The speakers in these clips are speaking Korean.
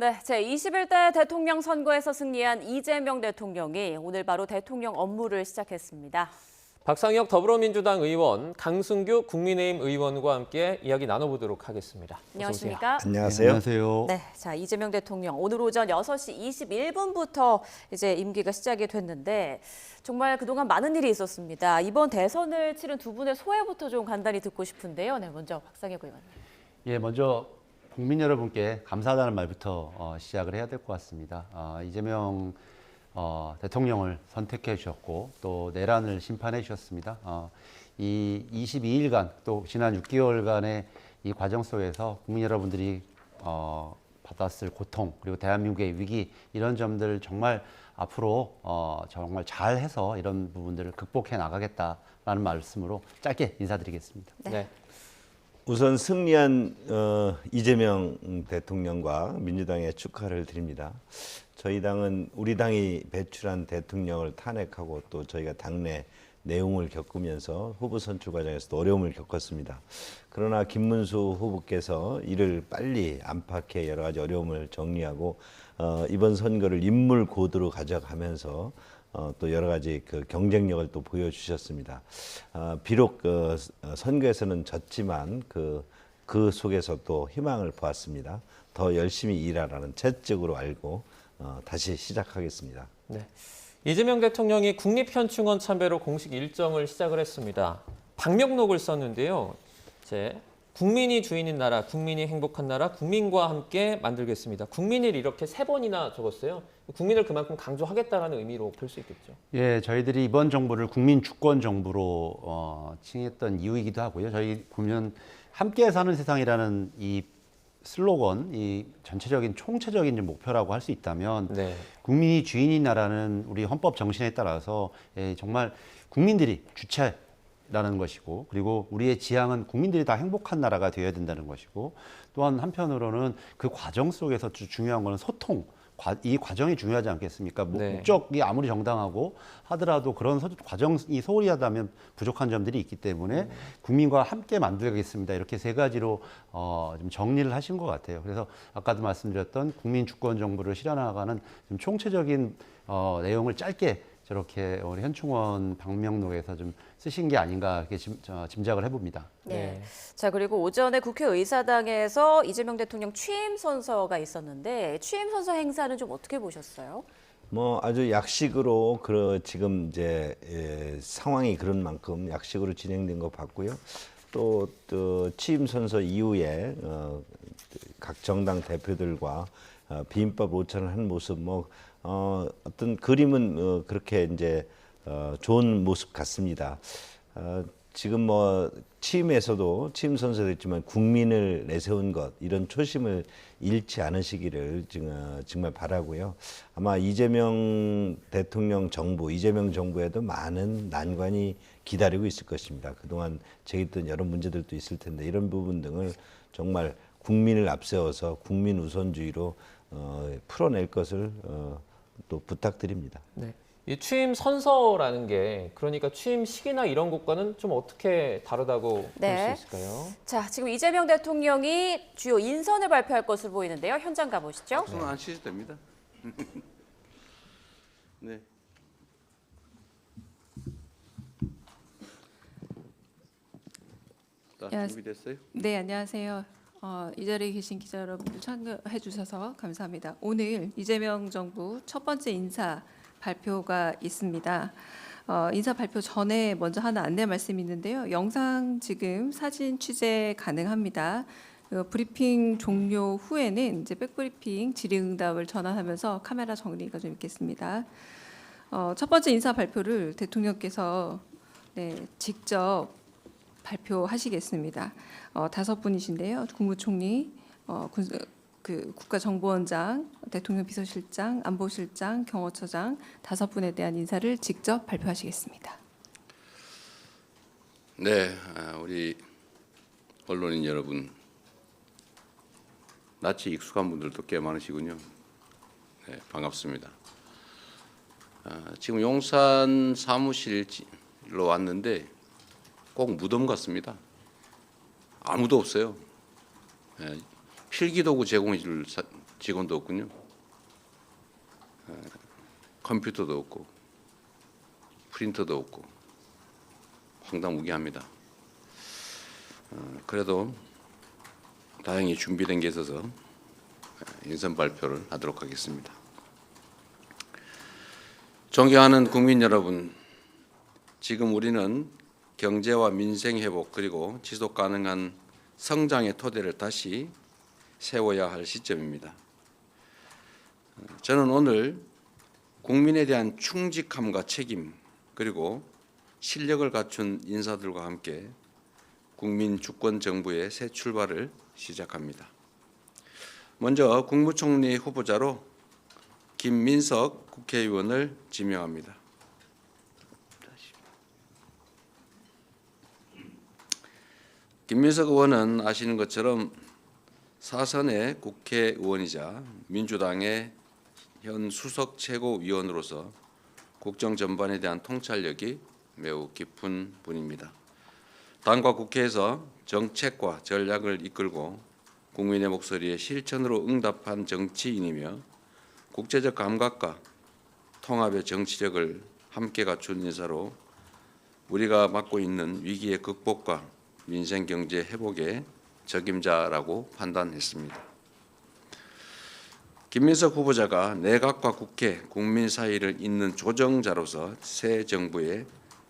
네, 제21대 대통령 선거에서 승리한 이재명 대통령이 오늘 바로 대통령 업무를 시작했습니다. 박상혁 더불어민주당 의원, 강승규 국민의힘 의원과 함께 이야기 나눠보도록 하겠습니다. 안녕하십니까? 안녕하세요. 안녕하세요. 네, 이재명 대통령 오늘 오전 6시 21분부터 이제 임기가 시작이 됐는데 정말 그동안 많은 일이 있었습니다. 이번 대선을 치른 두 분의 소회부터 좀 간단히 듣고 싶은데요. 네, 먼저 박상혁 의원님. 예, 먼저 국민 여러분께 감사하다는 말부터 시작을 해야 될 것 같습니다. 이재명 대통령을 선택해 주셨고 또 내란을 심판해 주셨습니다. 이 22일간 또 지난 6개월간의 이 과정 속에서 국민 여러분들이 받았을 고통 그리고 대한민국의 위기 이런 점들 정말 앞으로 정말 잘해서 이런 부분들을 극복해 나가겠다라는 말씀으로 짧게 인사드리겠습니다. 네. 우선 승리한 이재명 대통령과 민주당에 축하를 드립니다. 저희 당은 우리 당이 배출한 대통령을 탄핵하고 또 저희가 당내 내용을 겪으면서 후보 선출 과정에서도 어려움을 겪었습니다. 그러나 김문수 후보께서 이를 빨리 안팎의 여러 가지 어려움을 정리하고 이번 선거를 인물 고도로 가져가면서 또 여러 가지 그 경쟁력을 또 보여주셨습니다. 비록 선거에서는 졌지만 그 속에서 또 희망을 보았습니다. 더 열심히 일하라는 채찍으로 알고 다시 시작하겠습니다. 네. 이재명 대통령이 국립현충원 참배로 공식 일정을 시작을 했습니다. 방명록을 썼는데요. 국민이 주인인 나라, 국민이 행복한 나라, 국민과 함께 만들겠습니다. 국민을 이렇게 3번이나 적었어요. 국민을 그만큼 강조하겠다는 의미로 볼 수 있겠죠. 예, 저희들이 이번 정부를 국민 주권 정부로 칭했던 이유이기도 하고요. 저희 보면 함께 사는 세상이라는 이 슬로건, 이 전체적인 총체적인 목표라고 할 수 있다면 네. 국민이 주인인 나라는 우리 헌법 정신에 따라서 정말 국민들이 주체라는 것이고 그리고 우리의 지향은 국민들이 다 행복한 나라가 되어야 된다는 것이고 또한 한편으로는 그 과정 속에서 중요한 것은 소통, 이 과정이 중요하지 않겠습니까? 네. 목적이 아무리 정당하고 하더라도 그런 과정이 소홀히 하다면 부족한 점들이 있기 때문에 국민과 함께 만들겠습니다. 이렇게 3가지로 좀 정리를 하신 것 같아요. 그래서 아까도 말씀드렸던 국민 주권 정부를 실현하가는 좀 총체적인 내용을 짧게 저렇게 우리 현충원 방명록에서 좀 쓰신 게 아닌가 이렇게 짐작을 해봅니다. 네. 자, 그리고 오전에 국회의사당에서 이재명 대통령 취임 선서가 있었는데 취임 선서 행사는 좀 어떻게 보셨어요? 뭐 아주 약식으로 지금 이제 상황이 그런 만큼 약식으로 진행된 거 봤고요. 또 취임 선서 이후에 각 정당 대표들과 비인법 로천을 한 모습 어떤 그림은 그렇게 이제 좋은 모습 같습니다. 지금 취임에서도 취임 선서도 있지만 국민을 내세운 것 이런 초심을 잃지 않으시기를 정말 바라고요. 아마 이재명 대통령 정부, 이재명 정부에도 많은 난관이 기다리고 있을 것입니다. 그동안 제기했던 여러 문제들도 있을 텐데 이런 부분 등을 정말 국민을 앞세워서 국민 우선주의로 풀어낼 것을 또 부탁드립니다. 네. 이 취임 선서라는 게 그러니까 취임 시기나 이런 것과는 좀 어떻게 다르다고 네. 볼 수 있을까요? 자, 지금 이재명 대통령이 주요 인선을 발표할 것으로 보이는데요. 현장 가보시죠. 손 안 치셔도 됩니다. 네. 다 준비됐어요? 네, 안녕하세요. 이 자리에 계신 기자 여러분들 참여해 주셔서 감사합니다. 오늘 이재명 정부 첫 번째 인사 발표가 있습니다. 인사 발표 전에 먼저 하나 안내 말씀이 있는데요. 영상 지금 사진 취재 가능합니다. 브리핑 종료 후에는 이제 백브리핑 질의응답을 전환하면서 카메라 정리가 좀 있겠습니다. 첫 번째 인사 발표를 대통령께서 직접 발표하시겠습니다. 5분이신데요. 국무총리, 국가정보원장, 대통령 비서실장, 안보실장, 경호처장 5분에 대한 인사를 직접 발표하시겠습니다. 네, 우리 언론인 여러분, 낯이 익숙한 분들도 꽤 많으시군요. 네, 반갑습니다. 지금 용산 사무실로 왔는데 꼭 무덤 같습니다. 아무도 없어요. 필기도구 제공해 줄 직원도 없군요. 컴퓨터도 없고 프린터도 없고 황당무계합니다. 그래도 다행히 준비된 게 있어서 인선 발표를 하도록 하겠습니다. 존경하는 국민 여러분, 지금 우리는 경제와 민생 회복 그리고 지속 가능한 성장의 토대를 다시 세워야 할 시점입니다. 저는 오늘 국민에 대한 충직함과 책임 그리고 실력을 갖춘 인사들과 함께 국민 주권 정부의 새 출발을 시작합니다. 먼저 국무총리 후보자로 김민석 국회의원을 지명합니다. 김민석 의원은 아시는 것처럼 사선의 국회의원이자 민주당의 현 수석 최고위원으로서 국정 전반에 대한 통찰력이 매우 깊은 분입니다. 당과 국회에서 정책과 전략을 이끌고 국민의 목소리에 실천으로 응답한 정치인이며 국제적 감각과 통합의 정치력을 함께 갖춘 인사로 우리가 맡고 있는 위기의 극복과 민생 경제 회복의 적임자라고 판단했습니다. 김민석 후보자가 내각과 국회, 국민 사이를 잇는 조정자로서 새 정부의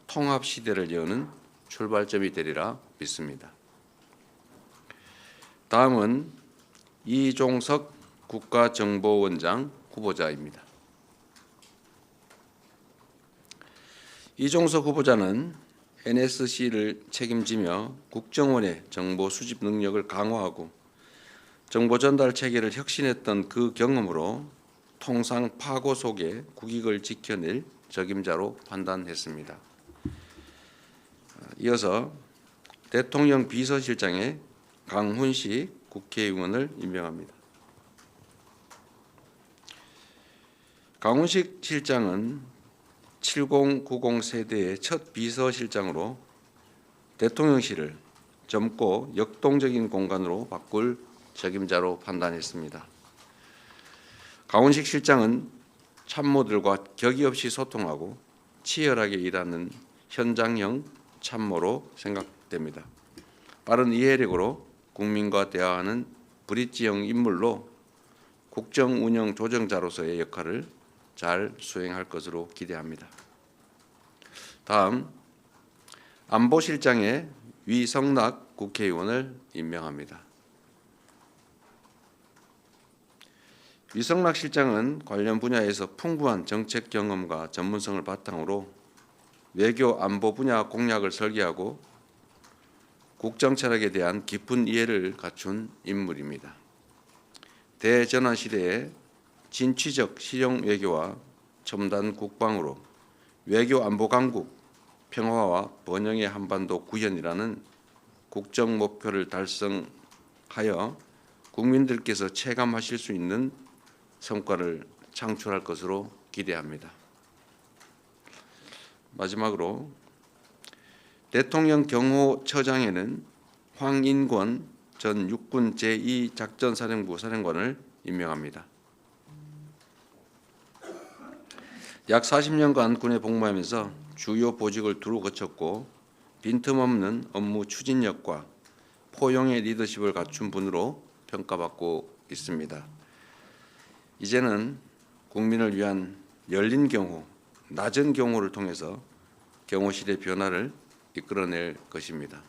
통합 시대를 여는 출발점이 되리라 믿습니다. 다음은 이종석 국가정보원장 후보자입니다. 이종석 후보자는 NSC를 책임지며 국정원의 정보 수집 능력을 강화하고 정보 전달 체계를 혁신했던 그 경험으로 통상 파고 속에 국익을 지켜낼 적임자로 판단했습니다. 이어서 대통령 비서실장에 강훈식 국회의원을 임명합니다. 강훈식 실장은 7090 세대의 첫 비서실장으로 대통령실을 젊고 역동적인 공간으로 바꿀 적임자로 판단했습니다. 강훈식 실장은 참모들과 격의 없이 소통하고 치열하게 일하는 현장형 참모로 생각됩니다. 빠른 이해력으로 국민과 대화하는 브릿지형 인물로 국정 운영 조정자로서의 역할을 잘 수행할 것으로 기대합니다. 다음 안보실장에 위성락 국회의원을 임명합니다. 위성락 실장은 관련 분야에서 풍부한 정책 경험과 전문성을 바탕으로 외교 안보 분야 공약을 설계하고 국정 철학에 대한 깊은 이해를 갖춘 인물입니다. 대전환 시대에 진취적 실용 외교와 첨단 국방으로 외교 안보 강국, 평화와 번영의 한반도 구현이라는 국정 목표를 달성하여 국민들께서 체감하실 수 있는 성과를 창출할 것으로 기대합니다. 마지막으로 대통령 경호처장에는 황인권 전 육군 제2작전사령부 사령관을 임명합니다. 약 40년간 군에 복무하면서 주요 보직을 두루 거쳤고 빈틈없는 업무 추진력과 포용의 리더십을 갖춘 분으로 평가받고 있습니다. 이제는 국민을 위한 열린 경호, 낮은 경호를 통해서 경호실의 변화를 이끌어낼 것입니다.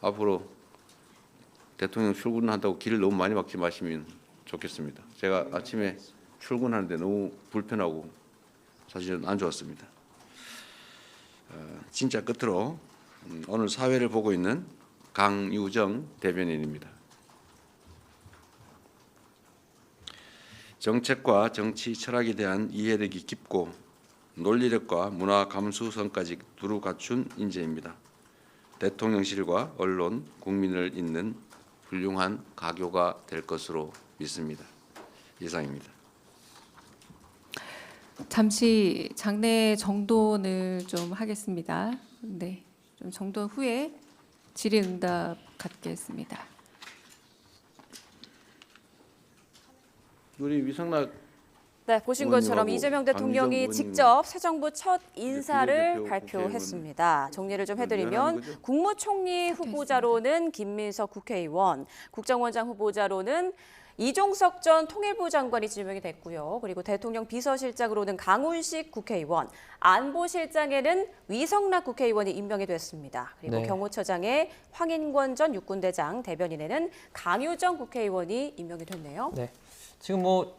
앞으로 대통령 출근한다고 길을 너무 많이 막지 마시면 좋겠습니다. 제가 아침에 출근하는데 너무 불편하고 사실은 안 좋았습니다. 진짜 끝으로 오늘 사회를 보고 있는 강유정 대변인입니다. 정책과 정치 철학에 대한 이해력이 깊고 논리력과 문화 감수성까지 두루 갖춘 인재입니다. 대통령실과 언론, 국민을 잇는 훌륭한 가교가 될 것으로 믿습니다. 이상입니다. 잠시 장내 정돈을 좀 하겠습니다. 네, 좀 정돈 후에 질의응답 갖겠습니다. 우리 위성락 네, 보신 것처럼 의원님하고 이재명 대통령이 강기정 직접 새 정부 첫 인사를 비례대표 발표했습니다. 정리를 좀 해드리면 연락하는 거죠? 국무총리 후보자로는 김민석 국회의원, 국정원장 후보자로는 이종석 전 통일부 장관이 지명이 됐고요. 그리고 대통령 비서실장으로는 강훈식 국회의원, 안보실장에는 위성락 국회의원이 임명이 됐습니다. 그리고 네. 경호처장에 황인권 전 육군대장, 대변인에는 강유정 국회의원이 임명이 됐네요. 네. 지금 뭐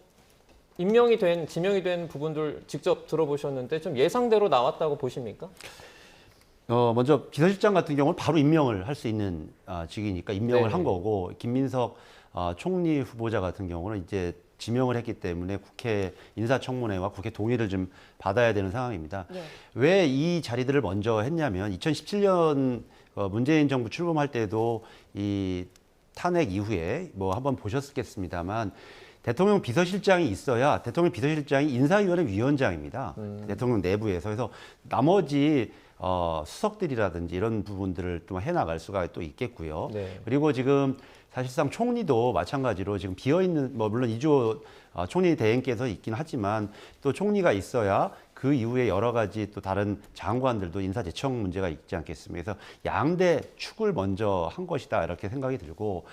지명이 된 부분들 직접 들어보셨는데 좀 예상대로 나왔다고 보십니까? 먼저 비서실장 같은 경우는 바로 임명을 할 수 있는 직위니까 임명을 네네. 한 거고 김민석 총리 후보자 같은 경우는 이제 지명을 했기 때문에 국회 인사청문회와 국회 동의를 좀 받아야 되는 상황입니다. 네. 왜 이 자리들을 먼저 했냐면 2017년 문재인 정부 출범할 때도 이 탄핵 이후에 뭐 한번 보셨겠습니다만 대통령 비서실장이 있어야 대통령 비서실장이 인사위원회 위원장입니다. 대통령 내부에서. 그래서 나머지 수석들이라든지 이런 부분들을 좀 해나갈 수가 또 있겠고요. 네. 그리고 지금 사실상 총리도 마찬가지로 지금 비어있는, 뭐 물론 이주호 총리 대행께서 있긴 하지만 또 총리가 있어야 그 이후에 여러 가지 또 다른 장관들도 인사제청 문제가 있지 않겠습니까? 그래서 양대 축을 먼저 한 것이다 이렇게 생각이 들고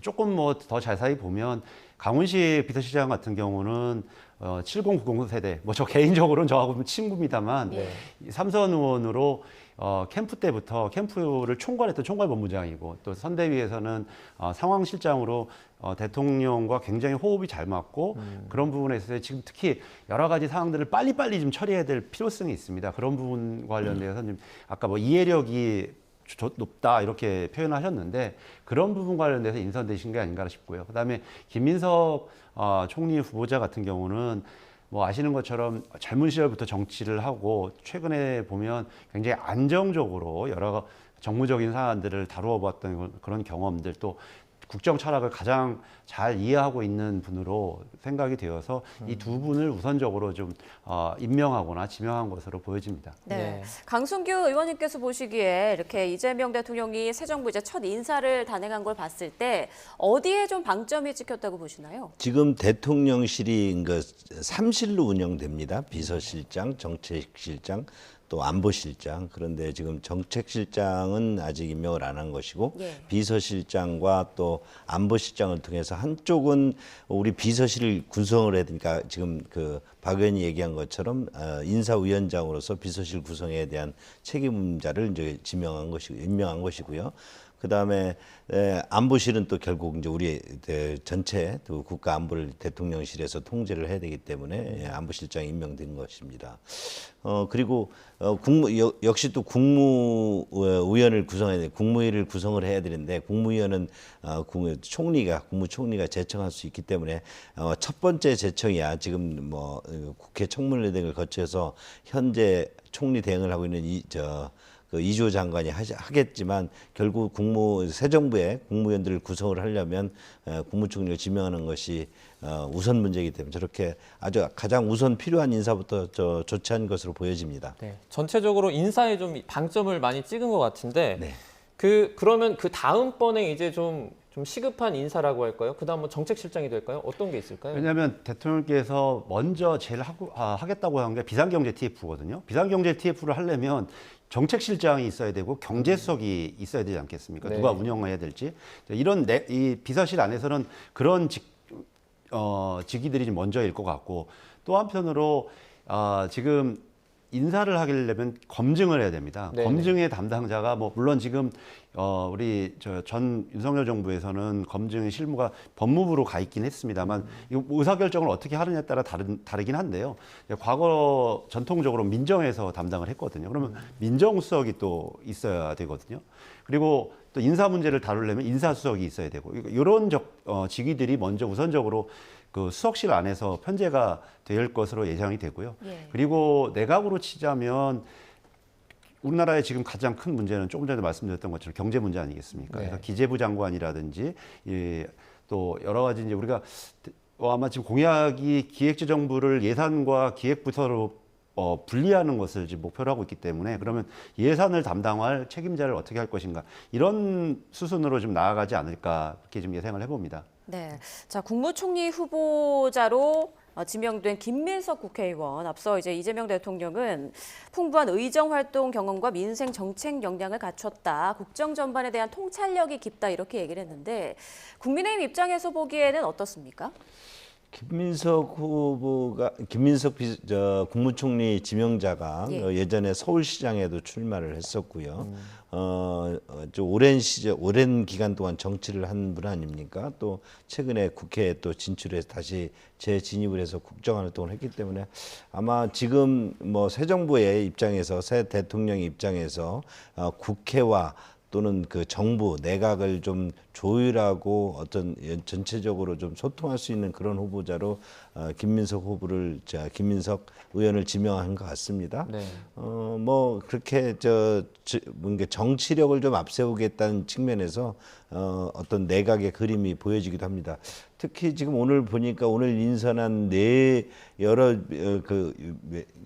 조금 뭐 더 자세히 보면 강훈식 비서실장 같은 경우는 7090 세대, 뭐 저 개인적으로는 저하고 친구입니다만 네. 삼선 의원으로 캠프 때부터 캠프를 총괄했던 총괄본부장이고 또 선대위에서는 상황실장으로 대통령과 굉장히 호흡이 잘 맞고 그런 부분에 있어서 지금 특히 여러 가지 사항들을 빨리빨리 좀 처리해야 될 필요성이 있습니다. 그런 부분 관련돼서는 아까 뭐 이해력이 높다 이렇게 표현하셨는데 그런 부분 관련돼서 인선되신 게 아닌가 싶고요. 그다음에 김민석 총리 후보자 같은 경우는 뭐 아시는 것처럼 젊은 시절부터 정치를 하고 최근에 보면 굉장히 안정적으로 여러 정무적인 사안들을 다루어 봤던 그런 경험들 또 국정 철학을 가장 잘 이해하고 있는 분으로 생각이 되어서 이 두 분을 우선적으로 좀 임명하거나 지명한 것으로 보여집니다. 네. 네. 강승규 의원님께서 보시기에 이렇게 이재명 대통령이 새 정부 이제 첫 인사를 단행한 걸 봤을 때 어디에 좀 방점이 찍혔다고 보시나요? 지금 대통령실이 그 3실로 운영됩니다. 비서실장, 정책실장, 또 안보실장. 그런데 지금 정책실장은 아직 임명을 안 한 것이고 예. 비서실장과 또 안보실장을 통해서 한쪽은 우리 비서실을 구성을 해야 되니까 지금 그 박 의원이 얘기한 것처럼 인사위원장으로서 비서실 구성에 대한 책임자를 이제 임명한 것이고요. 그다음에 안보실은 또 결국 이제 우리 전체 또 국가 안보를 대통령실에서 통제를 해야 되기 때문에 안보실장이 임명된 것입니다. 그리고 역시 또 국무위원을 구성해야 돼. 국무위를 구성을 해야 되는데 국무위원은 국무총리가 제청할 수 있기 때문에 첫 번째 제청이야. 지금 뭐 국회 청문회 등을 거쳐서 현재 총리 대행을 하고 있는 그 이주호 장관이 하겠지만 결국 새 정부의 국무위원들을 구성을 하려면 국무총리를 지명하는 것이 우선 문제이기 때문에 저렇게 아주 가장 우선 필요한 인사부터 조치한 것으로 보여집니다. 네. 전체적으로 인사에 좀 방점을 많이 찍은 것 같은데 네. 그러면 그 다음번에 이제 좀 시급한 인사라고 할까요? 그다음 뭐 정책실장이 될까요? 어떤 게 있을까요? 왜냐하면 대통령께서 먼저 제일 하겠다고 한 게 비상경제 TF거든요. 비상경제 TF를 하려면 정책실장이 있어야 되고 경제수석이 있어야 되지 않겠습니까? 네. 누가 운영해야 될지 이 비서실 안에서는 그런 직위들이 좀 먼저일 것 같고 또 한편으로 지금 인사를 하려면 검증을 해야 됩니다. 네네. 검증의 담당자가 뭐 물론 지금 우리 전 윤석열 정부에서는 검증의 실무가 법무부로 가 있긴 했습니다만 이 의사결정을 어떻게 하느냐에 따라 다르긴 한데요. 과거 전통적으로 민정에서 담당을 했거든요. 그러면 민정수석이 또 있어야 되거든요. 그리고 또 인사 문제를 다루려면 인사수석이 있어야 되고 이런 직위들이 먼저 우선적으로 그 수석실 안에서 편제가 될 것으로 예상이 되고요. 예. 그리고 내각으로 치자면 우리나라의 지금 가장 큰 문제는 조금 전에 말씀드렸던 것처럼 경제 문제 아니겠습니까? 네. 그래서 기재부 장관이라든지 또 여러 가지 이제 우리가 아마 지금 공약이 기획재정부를 예산과 기획부서로 분리하는 것을 지금 목표로 하고 있기 때문에 그러면 예산을 담당할 책임자를 어떻게 할 것인가 이런 수순으로 좀 나아가지 않을까 이렇게 좀 예상을 해봅니다. 네. 자, 국무총리 후보자로 지명된 김민석 국회의원, 앞서 이제 이재명 대통령은 풍부한 의정 활동 경험과 민생 정책 역량을 갖췄다. 국정 전반에 대한 통찰력이 깊다 이렇게 얘기를 했는데 국민의힘 입장에서 보기에는 어떻습니까? 김민석 국무총리 지명자가 예. 예전에 서울시장에도 출마를 했었고요. 오랜 기간 동안 정치를 한 분 아닙니까? 또 최근에 국회에 또 진출해서 다시 재진입을 해서 국정활동을 했기 때문에 아마 지금 뭐 새 정부의 입장에서 새 대통령의 입장에서 국회와 또는 그 정부 내각을 좀 조율하고 어떤 전체적으로 좀 소통할 수 있는 그런 후보자로 김민석 의원을 지명한 것 같습니다. 네. 뭐 그렇게 뭔가 정치력을 좀 앞세우겠다는 측면에서 어떤 내각의 그림이 보여지기도 합니다. 특히 지금 오늘 보니까 오늘 인선한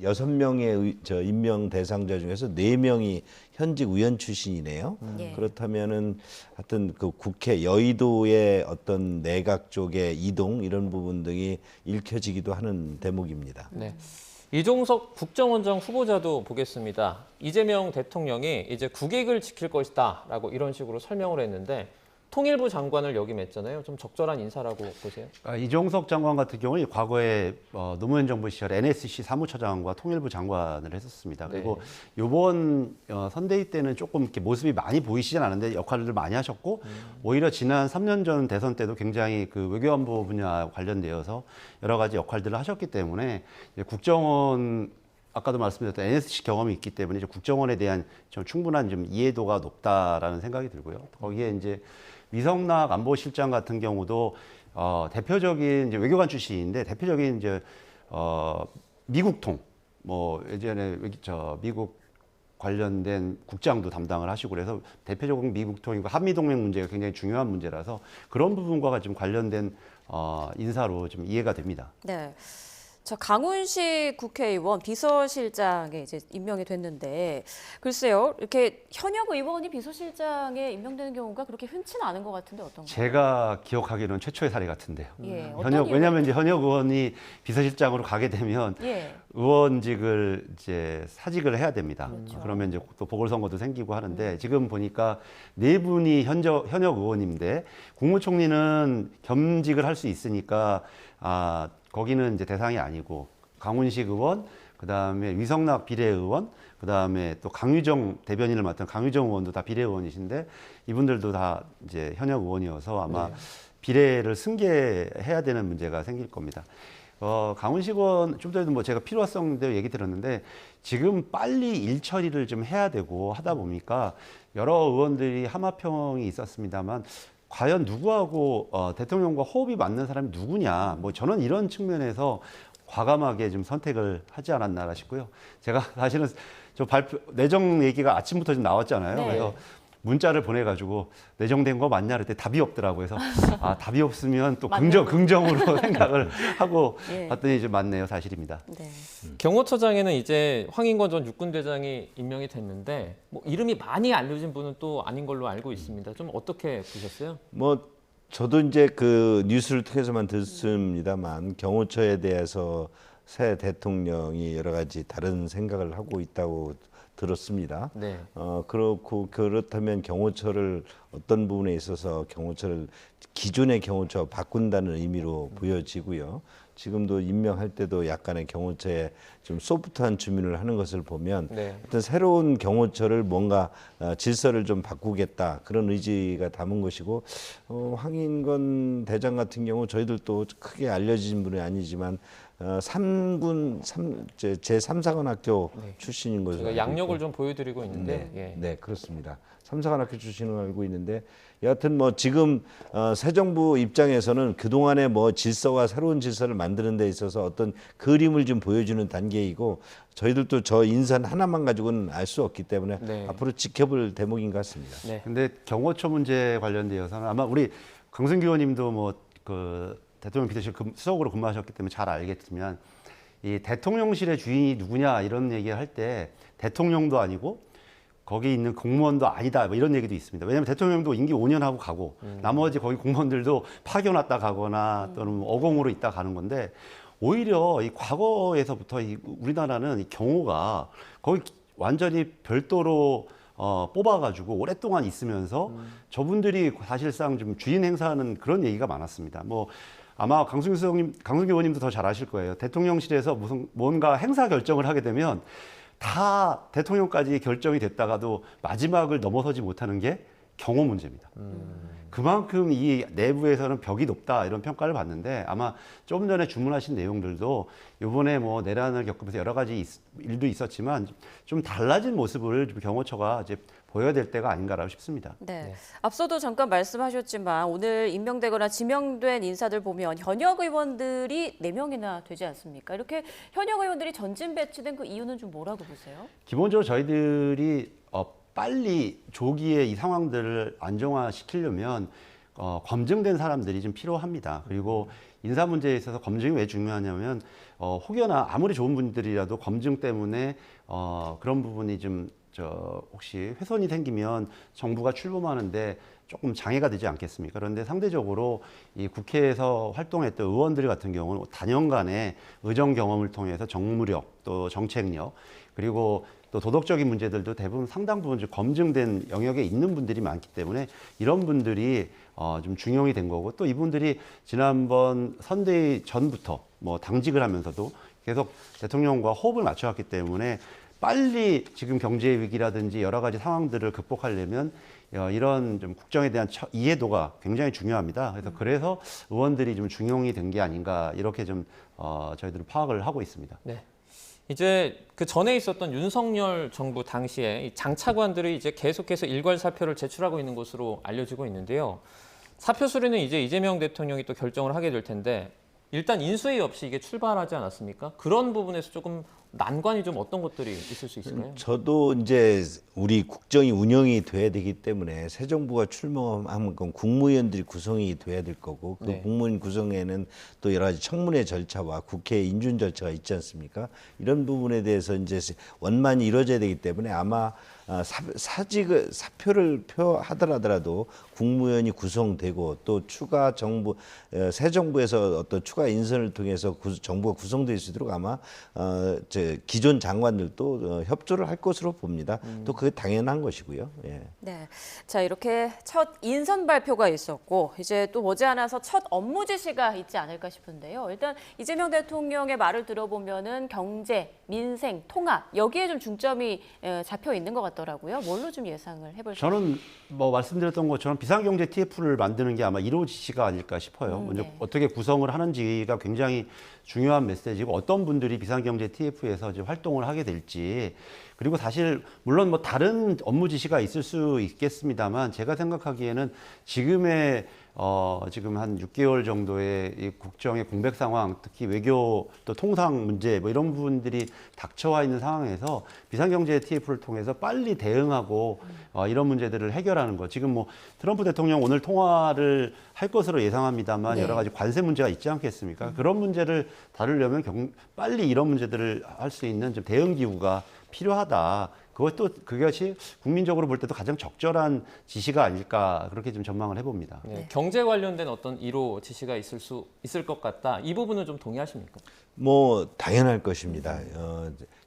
여섯 명의 임명 대상자 중에서 4명이 현직 의원 출신이네요. 예. 그렇다면은 하여튼 그 국회 여의도의 어떤 내각 쪽의 이동 이런 부분 등이 읽혀지기도 하는 대목입니다. 네. 이종석 국정원장 후보자도 보겠습니다. 이재명 대통령이 이제 국익을 지킬 것이다라고 이런 식으로 설명을 했는데 통일부 장관을 역임했잖아요. 좀 적절한 인사라고 보세요? 이종석 장관 같은 경우는 과거에 노무현 정부 시절 NSC 사무처장과 통일부 장관을 했었습니다. 그리고 이번 선대위 때는 조금 이렇게 모습이 많이 보이시진 않은데 역할을 많이 하셨고 오히려 지난 3년 전 대선 때도 굉장히 그 외교안보 분야 관련되어서 여러 가지 역할들을 하셨기 때문에 이제 국정원 아까도 말씀드렸던 NSC 경험이 있기 때문에 이제 국정원에 대한 좀 충분한 좀 이해도가 높다라는 생각이 들고요. 거기에 이제 위성락 안보실장 같은 경우도 대표적인 이제 외교관 출신인데 대표적인 이제 미국통 뭐 예전에 미국 관련된 국장도 담당을 하시고 그래서 대표적인 미국통이고 한미동맹 문제가 굉장히 중요한 문제라서 그런 부분과 좀 관련된 인사로 좀 이해가 됩니다. 네. 자, 강훈식 국회의원 비서실장에 이제 임명이 됐는데 글쎄요, 이렇게 현역 의원이 비서실장에 임명되는 경우가 그렇게 흔치는 않은 것 같은데 어떤가요? 제가 기억하기로는 최초의 사례 같은데요. 예, 어떤 이유가 왜냐하면 이제 현역 의원이 비서실장으로 가게 되면 예. 의원직을 이제 사직을 해야 됩니다. 그렇죠. 그러면 이제 또 보궐선거도 생기고 하는데 지금 보니까 4분이 현역 의원인데 국무총리는 겸직을 할 수 있으니까 거기는 이제 대상이 아니고 강훈식 의원, 그다음에 위성락 비례의원, 그다음에 또 강유정 대변인을 맡은 강유정 의원도 다 비례의원이신데 이분들도 다 이제 현역 의원이어서 아마 비례를 승계해야 되는 문제가 생길 겁니다. 강훈식 의원 좀 전에도 뭐 제가 필요성대로 얘기 들었는데 지금 빨리 일 처리를 좀 해야 되고 하다 보니까 여러 의원들이 하마평이 있었습니다만 과연 누구하고 대통령과 호흡이 맞는 사람이 누구냐, 뭐 저는 이런 측면에서 과감하게 좀 선택을 하지 않았나 싶고요. 제가 사실은 저 내정 얘기가 아침부터 좀 나왔잖아요. 네. 그래서 문자를 보내가지고 내정된 거 맞냐 그랬더니 답이 없더라고요. 그래서 답이 없으면 또 긍정으로 생각을 하고 예. 봤더니 이제 맞네요. 사실입니다. 네. 경호처장에는 이제 황인권 전 육군대장이 임명이 됐는데 뭐 이름이 많이 알려진 분은 또 아닌 걸로 알고 있습니다. 좀 어떻게 보셨어요? 뭐 저도 이제 그 뉴스를 통해서만 듣습니다만 경호처에 대해서 새 대통령이 여러 가지 다른 생각을 하고 있다고 들었습니다. 네. 그렇다면 경호처를 어떤 부분에 있어서 기존의 경호처 바꾼다는 의미로 보여지고요. 지금도 임명할 때도 약간의 경호처에 좀 소프트한 주문을 하는 것을 보면 네. 어떤 새로운 경호처를 뭔가 질서를 좀 바꾸겠다 그런 의지가 담은 것이고 황인건 대장 같은 경우 저희들도 크게 알려진 분이 아니지만 제3사관학교 출신인 것으로 제가 알고 양력을 있고. 좀 보여드리고 있는데 네, 그렇습니다. 3사관학교 출신으로 알고 있는데 여하튼 뭐 지금 새 정부 입장에서는 그동안의 뭐 질서와 새로운 질서를 만드는 데 있어서 어떤 그림을 좀 보여주는 단계이고 저희들도 저 인선 하나만 가지고는 알 수 없기 때문에 네. 앞으로 지켜볼 대목인 것 같습니다. 네. 근데 경호처 문제 관련되어서는 아마 우리 강승규 의원님도 뭐 그 대통령 비서실 수석으로 근무하셨기 때문에 잘 알겠지만 이 대통령실의 주인이 누구냐 이런 얘기를 할 때 대통령도 아니고 거기 있는 공무원도 아니다 뭐 이런 얘기도 있습니다. 왜냐하면 대통령도 임기 5년 하고 가고 나머지 거기 공무원들도 파견 왔다 가거나 또는 어공으로 있다 가는 건데 오히려 이 과거에서부터 우리나라는 이 경호가 거의 완전히 별도로 뽑아가지고 오랫동안 있으면서 저분들이 사실상 좀 주인 행사하는 그런 얘기가 많았습니다. 뭐 아마 강승규 의원님도 더 잘 아실 거예요. 대통령실에서 무슨 뭔가 행사 결정을 하게 되면 다 대통령까지 결정이 됐다가도 마지막을 넘어서지 못하는 게 경호 문제입니다. 그만큼 이 내부에서는 벽이 높다 이런 평가를 받는데 아마 좀 전에 주문하신 내용들도 이번에 뭐 내란을 겪으면서 여러 가지 일도 있었지만 좀 달라진 모습을 좀 경호처가 이제 보여야 될 때가 아닌가라고 싶습니다. 네. 앞서도 잠깐 말씀하셨지만 오늘 임명되거나 지명된 인사들 보면 현역 의원들이 4명이나 되지 않습니까? 이렇게 현역 의원들이 전진 배치된 그 이유는 좀 뭐라고 보세요? 기본적으로 저희들이 빨리 조기에 이 상황들을 안정화시키려면 검증된 사람들이 좀 필요합니다. 그리고 인사 문제에 있어서 검증이 왜 중요하냐면 혹여나 아무리 좋은 분들이라도 검증 때문에 그런 부분이 좀 혹시 훼손이 생기면 정부가 출범하는데 조금 장애가 되지 않겠습니까? 그런데 상대적으로 이 국회에서 활동했던 의원들 같은 경우는 단연간의 의정 경험을 통해서 정무력, 또 정책력, 그리고 또 도덕적인 문제들도 대부분 상당 부분 검증된 영역에 있는 분들이 많기 때문에 이런 분들이 좀 중용이 된 거고 또 이분들이 지난번 선대위 전부터 뭐 당직을 하면서도 계속 대통령과 호흡을 맞춰왔기 때문에 빨리 지금 경제 위기라든지 여러 가지 상황들을 극복하려면 이런 좀 국정에 대한 이해도가 굉장히 중요합니다. 그래서 의원들이 좀 중용이 된 게 아닌가 이렇게 좀 저희들은 파악을 하고 있습니다. 네. 이제 그 전에 있었던 윤석열 정부 당시에 이 장차관들이 이제 계속해서 일괄 사표를 제출하고 있는 것으로 알려지고 있는데요. 사표 수리는 이제 이재명 대통령이 또 결정을 하게 될 텐데 일단 인수위 없이 이게 출발하지 않았습니까? 그런 부분에서 조금 난관이 좀 어떤 것들이 있을 수 있을까요? 저도 이제 우리 국정이 운영이 돼야 되기 때문에 새 정부가 출범하면 건 국무위원들이 구성이 돼야 될 거고 그 네. 국무위원 구성에는 또 여러 가지 청문회 절차와 국회 인준 절차가 있지 않습니까? 이런 부분에 대해서 이제 원만히 이루어져야 되기 때문에 아마 사표를 표하더라도 국무위원이 구성되고 또 추가 정부 새 정부에서 어떤 추가 인선을 통해서 정부가 구성될 수 있도록 아마 기존 장관들도 협조를 할 것으로 봅니다. 또 그게 당연한 것이고요. 예. 네. 자, 이렇게 첫 인선 발표가 있었고 이제 또 머지않아서 첫 업무 지시가 있지 않을까 싶은데요. 일단 이재명 대통령의 말을 들어보면은 경제, 민생, 통합 여기에 좀 중점이 잡혀 있는 것 같더라고요. 뭘로 좀 예상을 해볼까요? 저는 뭐 말씀드렸던 것처럼 비상경제 TF를 만드는 게 아마 1호 지시가 아닐까 싶어요. 먼저 네. 어떻게 구성을 하는지가 굉장히 중요한 메시지고 어떤 분들이 비상경제 TF에서 이제 활동을 하게 될지 그리고 사실 물론 뭐 다른 업무 지시가 있을 수 있겠습니다만 제가 생각하기에는 지금의 지금 한 6개월 정도의 이 국정의 공백 상황, 특히 외교 또 통상 문제 뭐 이런 부분들이 닥쳐와 있는 상황에서 비상경제 TF를 통해서 빨리 대응하고 이런 문제들을 해결하는 것. 지금 뭐 트럼프 대통령 오늘 통화를 할 것으로 예상합니다만 네. 여러 가지 관세 문제가 있지 않겠습니까? 그런 문제를 다루려면 빨리 이런 문제들을 할 수 있는 좀 대응 기구가 필요하다. 그것이 국민적으로 볼 때도 가장 적절한 지시가 아닐까 그렇게 좀 전망을 해봅니다. 네. 경제 관련된 어떤 1호 지시가 있을 것 같다. 이 부분은 좀 동의하십니까? 뭐 당연할 것입니다.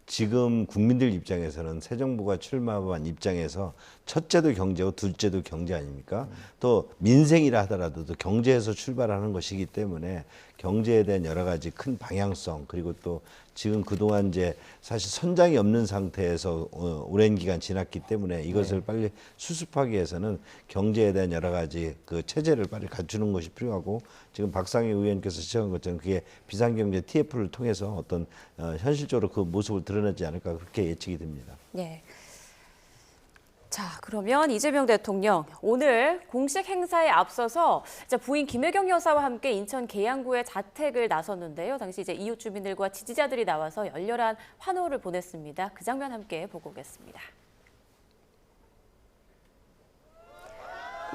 지금 국민들 입장에서는 새 정부가 출마한 입장에서 첫째도 경제고 둘째도 경제 아닙니까? 또 민생이라 하더라도 또 경제에서 출발하는 것이기 때문에 경제에 대한 여러 가지 큰 방향성 그리고 또 지금 그동안 이제 사실 선장이 없는 상태에서 오랜 기간 지났기 때문에 이것을 빨리 수습하기 위해서는 경제에 대한 여러 가지 그 체제를 빨리 갖추는 것이 필요하고 지금 박상희 의원께서 지적한 것처럼 그게 비상경제 TF를 통해서 어떤 현실적으로 그 모습을 드러내지 않을까 그렇게 예측이 됩니다. 네. 자, 그러면 이재명 대통령 오늘 공식 행사에 앞서서 이제 부인 김혜경 여사와 함께 인천 계양구에 자택을 나섰는데요. 당시 이제 이웃 주민들과 지지자들이 나와서 열렬한 환호를 보냈습니다. 그 장면 함께 보고 오겠습니다.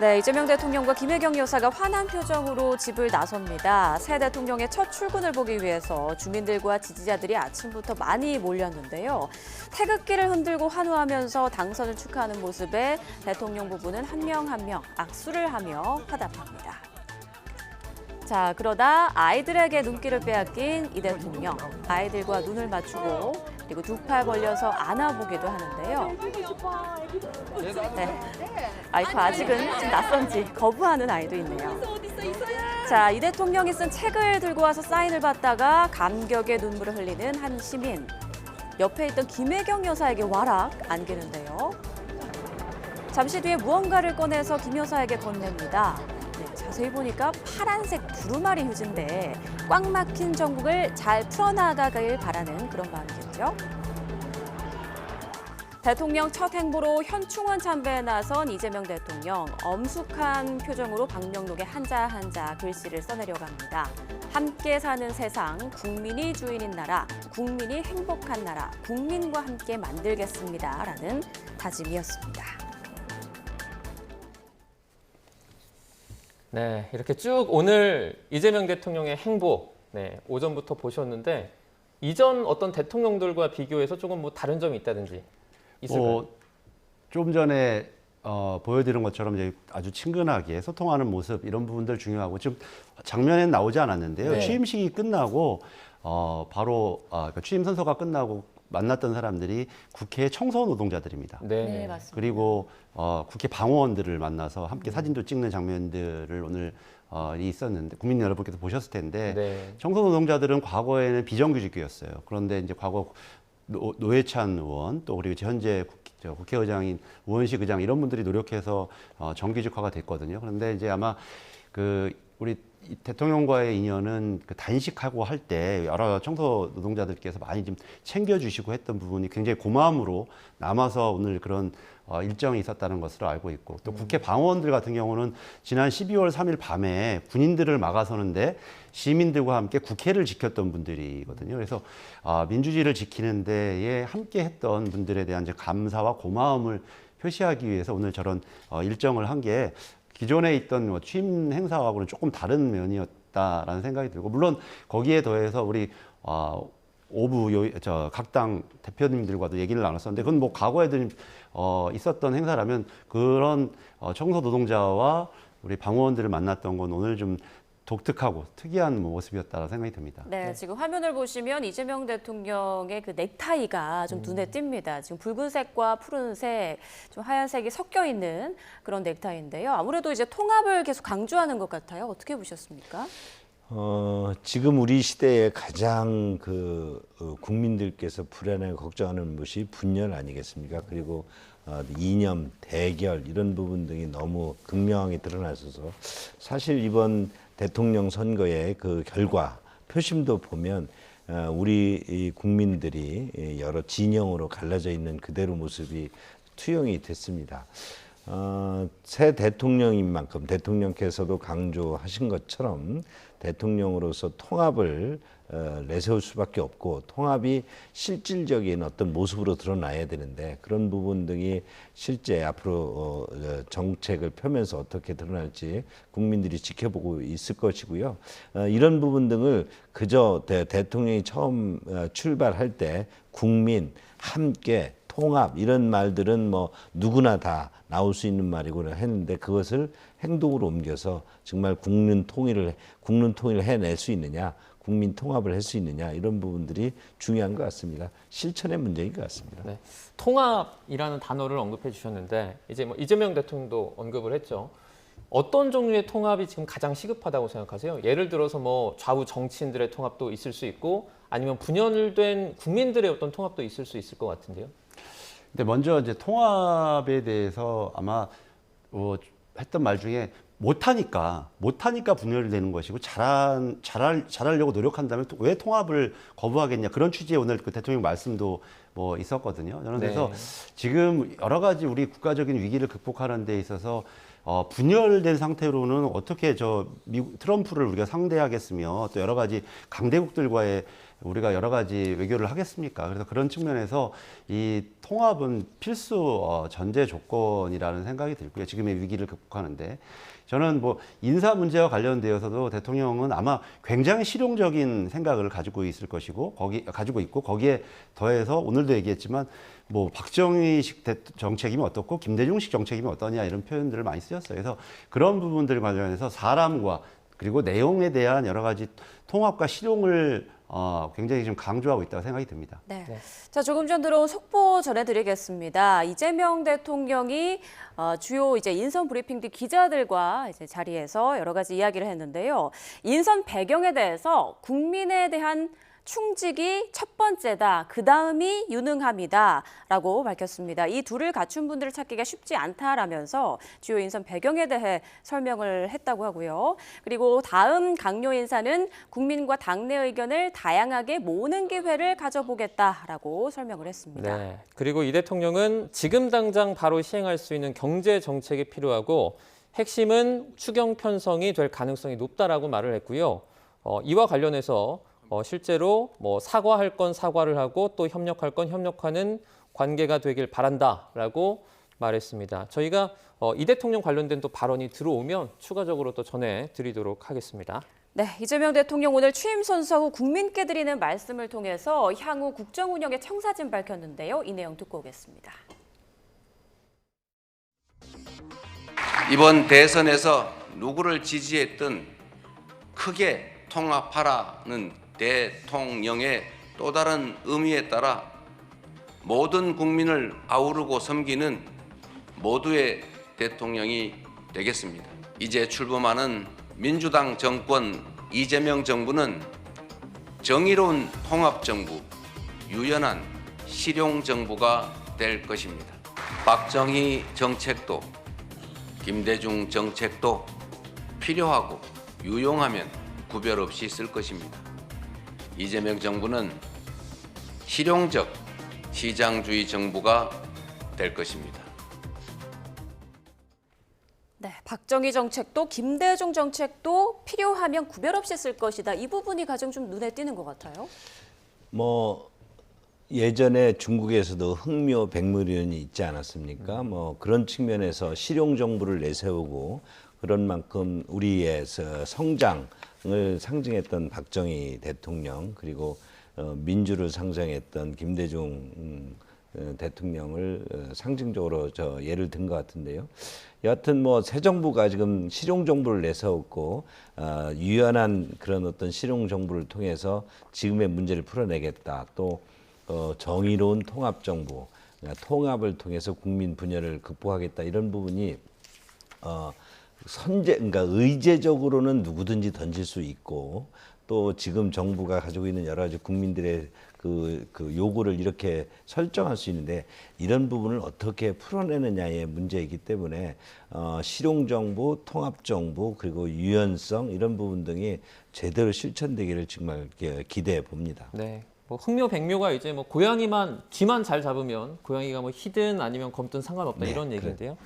네, 이재명 대통령과 김혜경 여사가 환한 표정으로 집을 나섭니다. 새 대통령의 첫 출근을 보기 위해서 주민들과 지지자들이 아침부터 많이 몰렸는데요. 태극기를 흔들고 환호하면서 당선을 축하하는 모습에 대통령 부부는 한 명 한 명 악수를 하며 화답합니다. 자, 그러다 아이들에게 눈길을 빼앗긴 이 대통령. 아이들과 눈을 맞추고 그리고 두 팔 벌려서 안아보기도 하는데요. 네. 아이고, 아직은 좀 낯선지 거부하는 아이도 있네요. 자, 이 대통령이 쓴 책을 들고 와서 사인을 받다가 감격의 눈물을 흘리는 한 시민. 옆에 있던 김혜경 여사에게 와락 안기는데요. 잠시 뒤에 무언가를 꺼내서 김 여사에게 건넵니다. 네, 자세히 보니까 파란색 두루마리 휴지인데 꽉 막힌 전국을 잘 풀어나가길 바라는 그런 마음이겠죠. 대통령 첫 행보로 현충원 참배에 나선 이재명 대통령. 엄숙한 표정으로 방명록에 한자 한자 글씨를 써내려갑니다. 함께 사는 세상, 국민이 주인인 나라, 국민이 행복한 나라, 국민과 함께 만들겠습니다. 라는 다짐이었습니다. 네, 이렇게 쭉 오늘 이재명 대통령의 행보, 네, 오전부터 보셨는데 이전 어떤 대통령들과 비교해서 조금 뭐 다른 점이 있다든지 있을까요? 좀 전에 보여드린 것처럼 이제 아주 친근하게 소통하는 모습 이런 부분들 중요하고 지금 장면에는 나오지 않았는데요. 네. 취임식이 끝나고 바로 그러니까 취임 선서가 끝나고 만났던 사람들이 국회 청소 노동자들입니다. 네, 맞습니다. 그리고 국회 방호원들을 만나서 함께 사진도 찍는 장면들을 오늘 있었는데 국민 여러분께서 보셨을 텐데 네. 청소 노동자들은 과거에는 비정규직이었어요. 그런데 이제 과거 노회찬 의원 또 그리고 현재 국회의장인 우원식 의장 이런 분들이 노력해서 정규직화가 됐거든요. 그런데 이제 아마 우리 대통령과의 인연은 단식하고 할 때 여러 청소 노동자들께서 많이 좀 챙겨주시고 했던 부분이 굉장히 고마움으로 남아서 오늘 그런 일정이 있었다는 것으로 알고 있고 또 국회 방어원들 같은 경우는 지난 12월 3일 밤에 군인들을 막아서는데 시민들과 함께 국회를 지켰던 분들이거든요. 그래서 민주주의를 지키는 데에 함께 했던 분들에 대한 이제 감사와 고마움을 표시하기 위해서 오늘 저런 일정을 한 게 기존에 있던 취임 행사하고는 조금 다른 면이었다라는 생각이 들고 물론 거기에 더해서 우리 오부 각 당 대표님들과도 얘기를 나눴었는데 그건 뭐 과거에도 있었던 행사라면 그런 청소 노동자와 우리 방호원들을 만났던 건 오늘 좀 독특하고 특이한 모습이었다고 생각이 듭니다. 네, 지금 화면을 보시면 이재명 대통령의 그 넥타이가 좀 눈에 띕니다. 지금 붉은색과 푸른색, 좀 하얀색이 섞여 있는 그런 넥타이인데요. 아무래도 이제 통합을 계속 강조하는 것 같아요. 어떻게 보셨습니까? 지금 우리 시대에 가장 국민들께서 불안해 걱정하는 것이 분열 아니겠습니까? 그리고 이념, 대결 이런 부분 등이 너무 극명하게 드러나셔서 사실 이번 대통령 선거의 그 결과 표심도 보면 우리 이 국민들이 여러 진영으로 갈라져 있는 그대로 모습이 투영이 됐습니다. 새 대통령인 만큼 대통령께서도 강조하신 것처럼 대통령으로서 통합을 내세울 수밖에 없고 통합이 실질적인 어떤 모습으로 드러나야 되는데 그런 부분 등이 실제 앞으로 정책을 펴면서 어떻게 드러날지 국민들이 지켜보고 있을 것이고요. 이런 부분 등을 그저 대통령이 처음 출발할 때 국민 함께 통합 이런 말들은 뭐 누구나 다 나올 수 있는 말이고 했는데 그것을 행동으로 옮겨서 정말 국민 통일을 해낼 수 있느냐, 국민 통합을 할 수 있느냐 이런 부분들이 중요한 것 같습니다. 실천의 문제인 것 같습니다. 네. 통합이라는 단어를 언급해 주셨는데 이제 뭐 이재명 대통령도 언급을 했죠. 어떤 종류의 통합이 지금 가장 시급하다고 생각하세요? 예를 들어서 뭐 좌우 정치인들의 통합도 있을 수 있고 아니면 분열된 국민들의 어떤 통합도 있을 수 있을 것 같은데요. 근데 먼저 이제 통합에 대해서 아마 했던 말 중에 못하니까 분열이 되는 것이고 잘하려고 노력한다면 왜 통합을 거부하겠냐 그런 취지의 오늘 그 대통령 말씀도 뭐 있었거든요. 저는 그래서 지금 여러 가지 우리 국가적인 위기를 극복하는 데 있어서 분열된 상태로는 어떻게 미국 트럼프를 우리가 상대하겠으며 또 여러 가지 강대국들과의 우리가 여러 가지 외교를 하겠습니까? 그래서 그런 측면에서 이 통합은 필수 전제 조건이라는 생각이 들고요. 지금의 위기를 극복하는데 저는 뭐 인사 문제와 관련되어서도 대통령은 아마 굉장히 실용적인 생각을 가지고 있을 것이고 가지고 있고 거기에 더해서 오늘도 얘기했지만 뭐 박정희식 정책이면 어떻고 김대중식 정책이면 어떠냐 이런 표현들을 많이 쓰였어요. 그래서 그런 부분들 관련해서 사람과 그리고 내용에 대한 여러 가지 통합과 실용을 굉장히 좀 강조하고 있다고 생각이 듭니다. 네. 자, 조금 전 들어온 속보 전해드리겠습니다. 이재명 대통령이 주요 이제 인선 브리핑 뒤 기자들과 이제 자리에서 여러 가지 이야기를 했는데요. 인선 배경에 대해서 국민에 대한 충직이 첫 번째다. 그 다음이 유능함이다라고 밝혔습니다. 이 둘을 갖춘 분들을 찾기가 쉽지 않다라면서 주요 인선 배경에 대해 설명을 했다고 하고요. 그리고 다음 강요 인사는 국민과 당내 의견을 다양하게 모으는 기회를 가져보겠다라고 설명을 했습니다. 네. 그리고 이 대통령은 지금 당장 바로 시행할 수 있는 경제 정책이 필요하고 핵심은 추경 편성이 될 가능성이 높다라고 말을 했고요. 이와 관련해서 실제로 뭐 사과할 건 사과를 하고 또 협력할 건 협력하는 관계가 되길 바란다라고 말했습니다. 저희가 이 대통령 관련된 또 발언이 들어오면 추가적으로 또 전해드리도록 하겠습니다. 네, 이재명 대통령 오늘 취임 선서 후 국민께 드리는 말씀을 통해서 향후 국정 운영의 청사진 밝혔는데요. 이 내용 듣고 오겠습니다. 이번 대선에서 누구를 지지했든 크게 통합하라는 대통령의 또 다른 의미에 따라 모든 국민을 아우르고 섬기는 모두의 대통령이 되겠습니다. 이제 출범하는 민주당 정권 이재명 정부는 정의로운 통합정부, 유연한 실용정부가 될 것입니다. 박정희 정책도 김대중 정책도 필요하고 유용하면 구별 없이 쓸 것입니다. 이재명 정부는 실용적 시장주의 정부가 될 것입니다. 네, 박정희 정책도 김대중 정책도 필요하면 구별 없이 쓸 것이다. 이 부분이 가장 좀 눈에 띄는 것 같아요. 뭐 예전에 중국에서도 흥묘 백물위원이 있지 않았습니까? 뭐 그런 측면에서 실용 정부를 내세우고 그런 만큼 우리의 성장을 상징했던 박정희 대통령 그리고 민주를 상징했던 김대중 대통령을 상징적으로 예를 든 것 같은데요. 여하튼 뭐 새 정부가 지금 실용 정부를 내세웠고 유연한 그런 어떤 실용 정부를 통해서 지금의 문제를 풀어내겠다. 또 정의로운 통합 정부, 통합을 통해서 국민 분열을 극복하겠다 이런 부분이 그러니까 의제적으로는 누구든지 던질 수 있고 또 지금 정부가 가지고 있는 여러 가지 국민들의 그 요구를 이렇게 설정할 수 있는데 이런 부분을 어떻게 풀어내느냐의 문제이기 때문에 실용정부, 통합정부 그리고 유연성 이런 부분 등이 제대로 실천되기를 정말 기대해 봅니다. 네. 뭐 흥묘 백묘가 이제 뭐 고양이만 귀만 잘 잡으면 고양이가 뭐 희든 아니면 검든 상관없다 네, 이런 얘기인데요.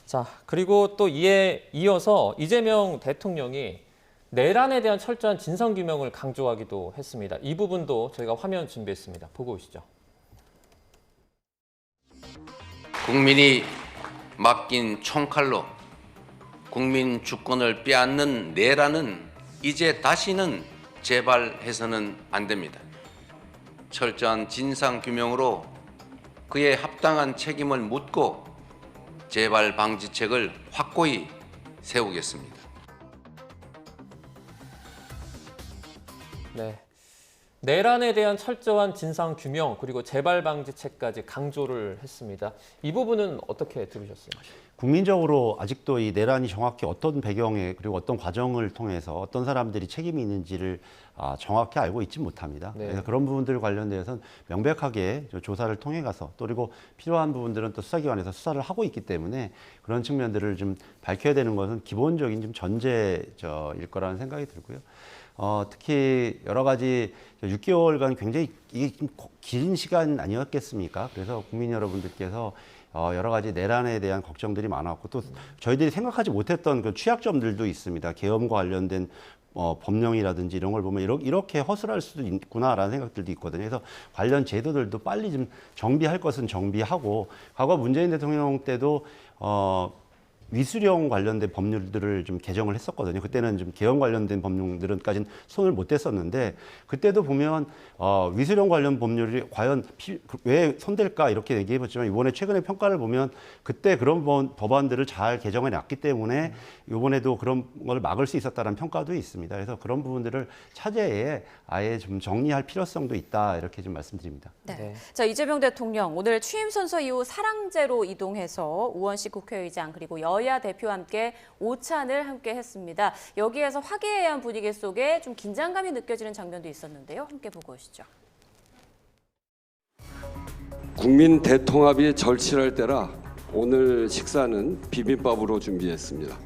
자, 그리고 또 이에 이어서 이재명 대통령이 내란에 대한 철저한 진상규명을 강조하기도 했습니다. 이 부분도 저희가 화면 준비했습니다. 보고 오시죠. 국민이 맡긴 총칼로 국민 주권을 빼앗는 내란은 이제 다시는 재발해서는 안 됩니다. 철저한 진상규명으로 그에 합당한 책임을 묻고 재발 방지책을 확고히 세우겠습니다. 네. 내란에 대한 철저한 진상 규명 그리고 재발 방지책까지 강조를 했습니다. 이 부분은 어떻게 들으셨어요? 국민적으로 아직도 이 내란이 정확히 어떤 배경에 그리고 어떤 과정을 통해서 어떤 사람들이 책임이 있는지를 정확히 알고 있지 못합니다. 네. 그래서 그런 부분들 관련돼서는 명백하게 조사를 통해 가서 또 그리고 필요한 부분들은 또 수사기관에서 수사를 하고 있기 때문에 그런 측면들을 좀 밝혀야 되는 것은 기본적인 좀 전제일 거라는 생각이 들고요. 특히 여러 가지 6개월간 굉장히 이게 좀 긴 시간 아니었겠습니까? 그래서 국민 여러분들께서 여러 가지 내란에 대한 걱정들이 많았고 또 저희들이 생각하지 못했던 그 취약점들도 있습니다. 계엄과 관련된 법령이라든지 이런 걸 보면 이렇게 허술할 수도 있구나라는 생각들도 있거든요. 그래서 관련 제도들도 빨리 좀 정비할 것은 정비하고, 과거 문재인 대통령 때도 위수령 관련된 법률들을 좀 개정을 했었거든요. 그때는 좀 개헌 관련된 법령들은까지는 손을 못 댔었는데, 그때도 보면 위수령 관련 법률이 과연 왜 손댈까 이렇게 얘기해봤지만, 이번에 최근에 평가를 보면 그때 그런 법안들을 잘 개정해 놨기 때문에 이번에도 그런 걸 막을 수 있었다는 평가도 있습니다. 그래서 그런 부분들을 차제에 아예 좀 정리할 필요성도 있다, 이렇게 좀 말씀드립니다. 네. 자, 이재명 대통령 오늘 취임 선서 이후 사랑제로 이동해서 우원식 국회의장 그리고 여야 대표와 함께 오찬을 함께 했습니다. 여기에서 화기애애한 분위기 속에 좀 긴장감이 느껴지는 장면도 있었는데요. 함께 보고 오시죠. 국민 대통합이 절실할 때라 오늘 식사는 비빔밥으로 준비했습니다.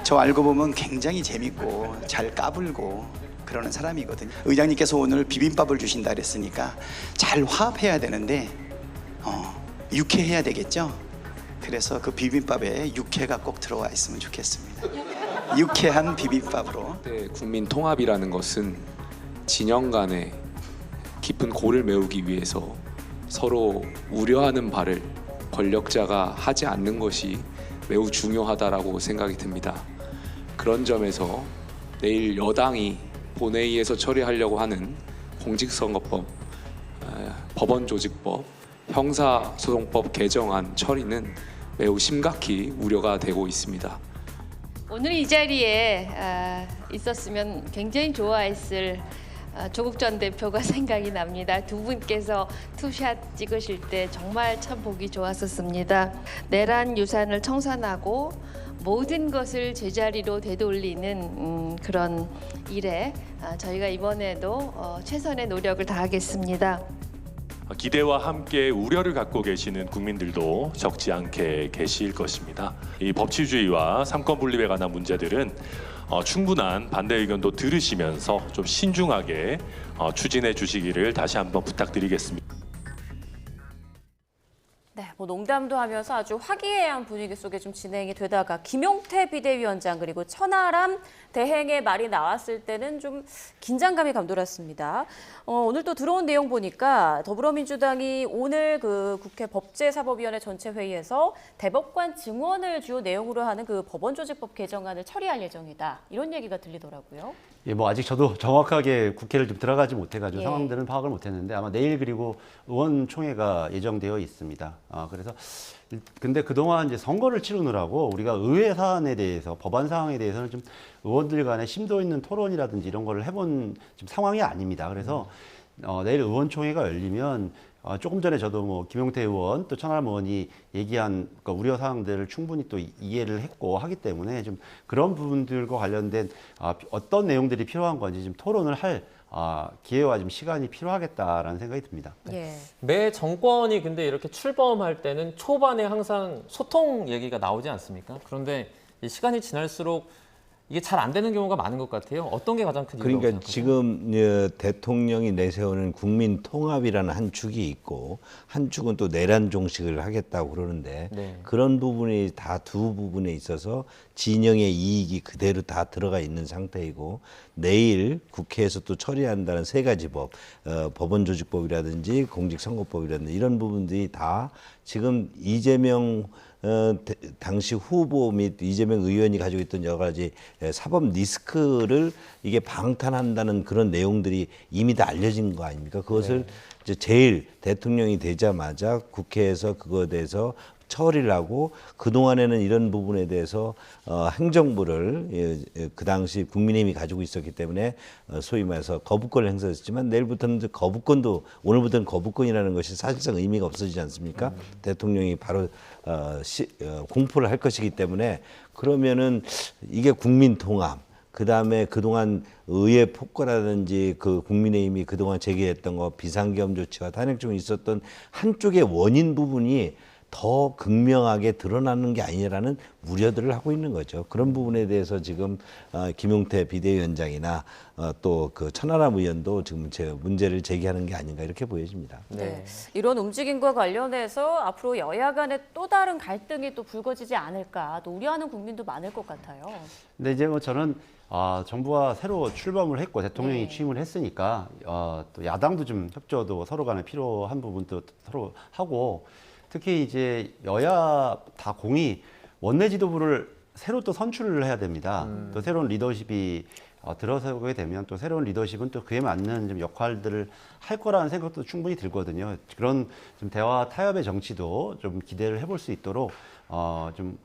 저 알고 보면 굉장히 재밌고 잘 까불고 그러는 사람이거든요. 의장님께서 오늘 비빔밥을 주신다 그랬으니까 잘 화합해야 되는데 육회해야 되겠죠? 그래서 그 비빔밥에 육회가 꼭 들어와 있으면 좋겠습니다. 유쾌한 비빔밥으로. 국민 통합이라는 것은 진영 간의 깊은 골을 메우기 위해서 서로 우려하는 바를 권력자가 하지 않는 것이 매우 중요하다라고 생각이 듭니다. 그런 점에서 내일 여당이 본회의에서 처리하려고 하는 공직선거법, 법원조직법, 형사소송법 개정안 처리는 매우 심각히 우려가 되고 있습니다. 오늘 이 자리에 있었으면 굉장히 좋아했을 조국 전 대표가 생각이 납니다. 두 분께서 투샷 찍으실 때 정말 참 보기 좋았었습니다. 내란 유산을 청산하고 모든 것을 제자리로 되돌리는 그런 일에 저희가 이번에도 최선의 노력을 다하겠습니다. 기대와 함께 우려를 갖고 계시는 국민들도 적지 않게 계실 것입니다. 이 법치주의와 삼권 분립에 관한 문제들은 충분한 반대 의견도 들으시면서 좀 신중하게 추진해 주시기를 다시 한번 부탁드리겠습니다. 네, 뭐 농담도 하면서 아주 화기애애한 분위기 속에 좀 진행이 되다가 김용태 비대위원장 그리고 천하람 대행의 말이 나왔을 때는 좀 긴장감이 감돌았습니다. 오늘 또 들어온 내용 보니까 더불어민주당이 오늘 그 국회 법제사법위원회 전체 회의에서 대법관 증언을 주요 내용으로 하는 그 법원조직법 개정안을 처리할 예정이다. 이런 얘기가 들리더라고요. 예, 뭐 아직 저도 정확하게 국회를 좀 들어가지 못해가지고 예. 상황들은 파악을 못했는데 아마 내일 그리고 의원총회가 예정되어 있습니다. 그래서 근데 그동안 이제 선거를 치르느라고 우리가 의회 사안에 대해서 법안 사항에 대해서는 좀 의원들 간의 심도 있는 토론이라든지 이런 걸 해본 지금 상황이 아닙니다. 그래서 내일 의원총회가 열리면 조금 전에 저도 뭐 김용태 의원 또 천하람 의원이 얘기한 그 우려 사항들을 충분히 또 이해를 했고 하기 때문에 좀 그런 부분들과 관련된 어떤 내용들이 필요한 건지 좀 토론을 할 기회와 좀 시간이 필요하겠다라는 생각이 듭니다. 예. 매 정권이 근데 이렇게 출범할 때는 초반에 항상 소통 얘기가 나오지 않습니까? 그런데 이 시간이 지날수록 이게 잘 안 되는 경우가 많은 것 같아요. 어떤 게 가장 큰 이유라고 그러니까 생각하세요? 지금 대통령이 내세우는 국민 통합이라는 한 축이 있고 한 축은 또 내란 종식을 하겠다고 그러는데 네. 그런 부분이 다 두 부분에 있어서 진영의 이익이 그대로 다 들어가 있는 상태이고 내일 국회에서 또 처리한다는 세 가지 법, 법원조직법이라든지 공직선거법이라든지 이런 부분들이 다 지금 이재명 당시 후보 및 이재명 의원이 가지고 있던 여러 가지 사법 리스크를 이게 방탄한다는 그런 내용들이 이미 다 알려진 거 아닙니까? 그것을 이제 제일 대통령이 되자마자 국회에서 그거에 대해서 처리를 하고 그동안에는 이런 부분에 대해서 행정부를 그 당시 국민의힘이 가지고 있었기 때문에 소위 말해서 거부권을 행사했지만 내일부터는 이제 거부권도 오늘부터는 거부권이라는 것이 사실상 의미가 없어지지 않습니까? 대통령이 바로 공포를 할 것이기 때문에 그러면은 이게 국민 통합 그다음에 그동안 의회 폭거라든지 그 국민의힘이 그동안 제기했던 거 비상계엄 조치와 탄핵 중에 있었던 한쪽의 원인 부분이 더 극명하게 드러나는 게 아니라는 우려들을 하고 있는 거죠. 그런 부분에 대해서 지금 김용태 비대위원장이나 또 그 천하람 의원도 지금 문제를 제기하는 게 아닌가 이렇게 보여집니다. 네. 이런 움직임과 관련해서 앞으로 여야 간의 또 다른 갈등이 또 불거지지 않을까 또 우려하는 국민도 많을 것 같아요. 근데 이제 뭐 저는 정부가 새로 출범을 했고 대통령이 취임을 했으니까 또 야당도 좀 협조도 서로 간에 필요한 부분도 서로 하고 특히 이제 여야 다 공이 원내 지도부를 새로 또 선출을 해야 됩니다. 또 새로운 리더십이 들어서게 되면 또 새로운 리더십은 또 그에 맞는 좀 역할들을 할 거라는 생각도 충분히 들거든요. 그런 좀 대화 타협의 정치도 좀 기대를 해볼 수 있도록 좀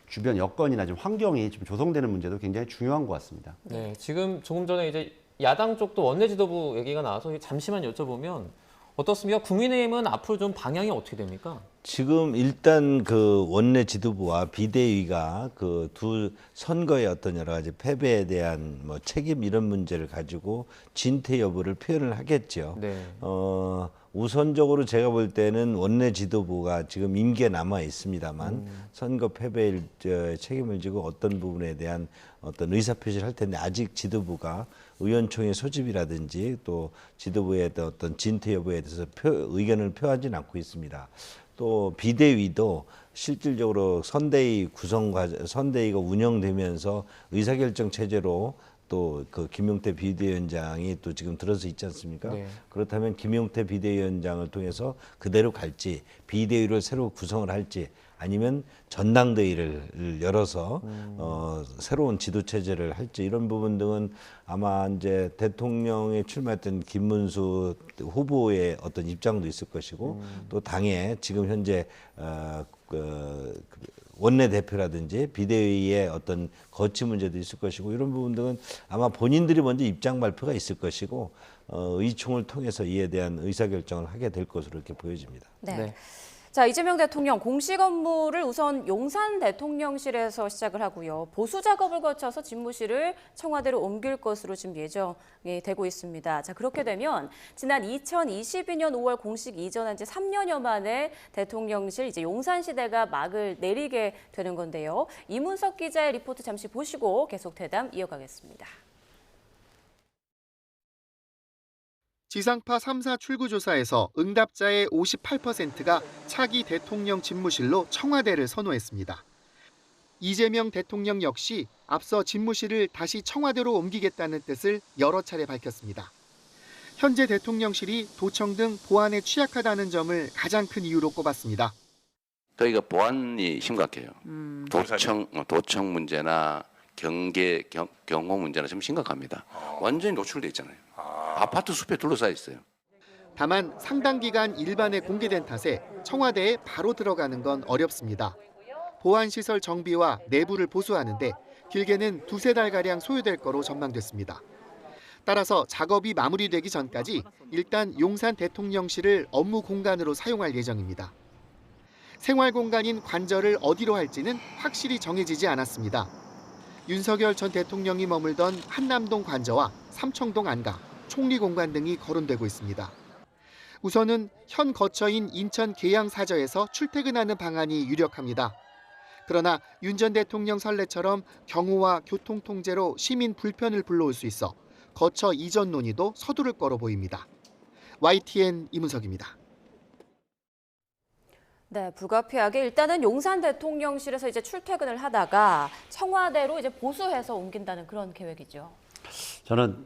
주변 여건이나 좀 환경이 좀 조성되는 문제도 굉장히 중요한 것 같습니다. 네, 지금 조금 전에 이제 야당 쪽도 원내 지도부 얘기가 나와서 잠시만 여쭤보면 어떻습니까? 국민의힘은 앞으로 좀 방향이 어떻게 됩니까? 지금 일단 그 원내 지도부와 비대위가 그 두 선거의 어떤 여러 가지 패배에 대한 뭐 책임 이런 문제를 가지고 진퇴 여부를 표현을 하겠죠. 네. 우선적으로 제가 볼 때는 원내 지도부가 지금 임기에 남아 있습니다만 선거 패배의 책임을 지고 어떤 부분에 대한 어떤 의사표시를 할 텐데 아직 지도부가 의원총회 소집이라든지 또 지도부의 어떤 진퇴 여부에 대해서 의견을 표하지는 않고 있습니다. 또 비대위도 실질적으로 선대위가 운영되면서 의사결정 체제로 또 그 김용태 비대위원장이 또 지금 들어서 있지 않습니까? 네. 그렇다면 김용태 비대위원장을 통해서 그대로 갈지 비대위를 새로 구성을 할지 아니면 전당대회를 열어서 새로운 지도 체제를 할지 이런 부분 등은 아마 이제 대통령에 출마했던 김문수 후보의 어떤 입장도 있을 것이고 또 당의 지금 현재 원내대표라든지 비대위의 어떤 거치 문제도 있을 것이고 이런 부분 등은 아마 본인들이 먼저 입장 발표가 있을 것이고 의총을 통해서 이에 대한 의사결정을 하게 될 것으로 이렇게 보여집니다. 네. 네. 자, 이재명 대통령 공식 업무를 우선 용산 대통령실에서 시작을 하고요. 보수 작업을 거쳐서 집무실을 청와대로 옮길 것으로 지금 예정이 되고 있습니다. 자, 그렇게 되면 지난 2022년 5월 공식 이전한 지 3년여 만에 대통령실 이제 용산 시대가 막을 내리게 되는 건데요. 이문석 기자의 리포트 잠시 보시고 계속 대담 이어가겠습니다. 지상파 3사 출구조사에서 응답자의 58%가 차기 대통령 집무실로 청와대를 선호했습니다. 이재명 대통령 역시 앞서 집무실을 다시 청와대로 옮기겠다는 뜻을 여러 차례 밝혔습니다. 현재 대통령실이 도청 등 보안에 취약하다는 점을 가장 큰 이유로 꼽았습니다. 저희가 보안이 심각해요. 도청 문제나 경호 문제나 좀 심각합니다. 완전히 노출돼 있잖아요. 아파트 숲에 둘러싸여 있어요. 다만 상당 기간 일반에 공개된 탓에 청와대에 바로 들어가는 건 어렵습니다. 보안시설 정비와 내부를 보수하는데 길게는 2-3달가량 소요될 거로 전망됐습니다. 따라서 작업이 마무리되기 전까지 일단 용산 대통령실을 업무 공간으로 사용할 예정입니다. 생활 공간인 관저를 어디로 할지는 확실히 정해지지 않았습니다. 윤석열 전 대통령이 머물던 한남동 관저와 삼청동 안가, 총리공관 등이 거론되고 있습니다. 우선은 현 거처인 인천 계양사저에서 출퇴근하는 방안이 유력합니다. 그러나 윤 전 대통령 선례처럼 경호와 교통 통제로 시민 불편을 불러올 수 있어 거처 이전 논의도 서두를 거로 보입니다. YTN 이문석입니다. 네, 불가피하게 일단은 용산 대통령실에서 이제 출퇴근을 하다가 청와대로 이제 보수해서 옮긴다는 그런 계획이죠. 저는